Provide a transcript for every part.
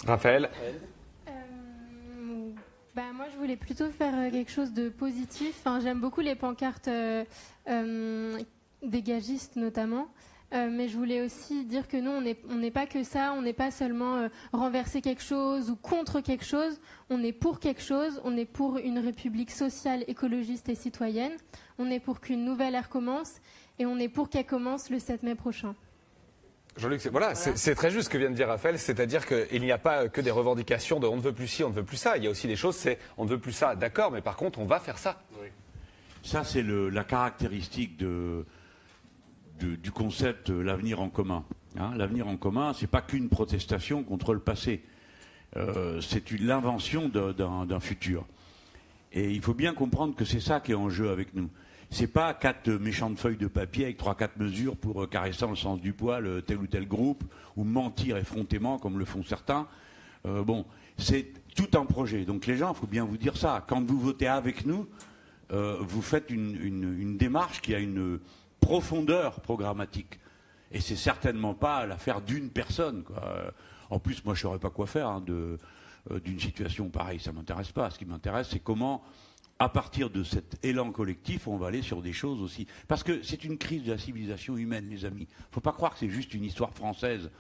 Raphaël. Moi, je voulais plutôt faire quelque chose de positif. Enfin, j'aime beaucoup les pancartes dégagistes, notamment. Mais je voulais aussi dire que nous, on n'est pas que ça. On n'est pas seulement renverser quelque chose ou contre quelque chose. On est pour quelque chose. On est pour une république sociale, écologiste et citoyenne. On est pour qu'une nouvelle ère commence. Et on est pour qu'elle commence le 7 mai prochain. Jean-Luc, c'est très juste ce que vient de dire Raphaël, c'est-à-dire qu'il n'y a pas que des revendications de on ne veut plus ci, on ne veut plus ça. Il y a aussi des choses, c'est on ne veut plus ça, d'accord, mais par contre, on va faire ça. Oui. Ça, c'est la caractéristique du concept l'avenir en commun. Hein, l'avenir en commun, c'est pas qu'une protestation contre le passé. C'est l'invention d'un futur. Et il faut bien comprendre que c'est ça qui est en jeu avec nous. C'est pas 4 méchantes feuilles de papier avec 3-4 mesures pour caresser le sens du poil tel ou tel groupe ou mentir effrontément comme le font certains. C'est tout un projet. Donc les gens, il faut bien vous dire ça. Quand vous votez avec nous, vous faites une démarche qui a une profondeur programmatique. Et c'est certainement pas l'affaire d'une personne, quoi. En plus, moi, je ne saurais pas quoi faire d'une situation pareille. Ça ne m'intéresse pas. Ce qui m'intéresse, c'est comment, à partir de cet élan collectif, on va aller sur des choses aussi. Parce que c'est une crise de la civilisation humaine, les amis. Il ne faut pas croire que c'est juste une histoire française.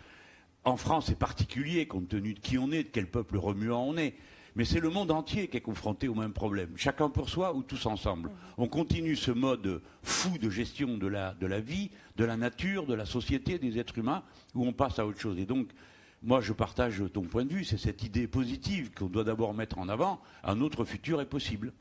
En France, c'est particulier, compte tenu de qui on est, de quel peuple remuant on est. Mais c'est le monde entier qui est confronté au même problème. Chacun pour soi ou tous ensemble. On continue ce mode fou de gestion de la vie, de la nature, de la société, des êtres humains, où on passe à autre chose. Et donc, moi, je partage ton point de vue. C'est cette idée positive qu'on doit d'abord mettre en avant. Un autre futur est possible.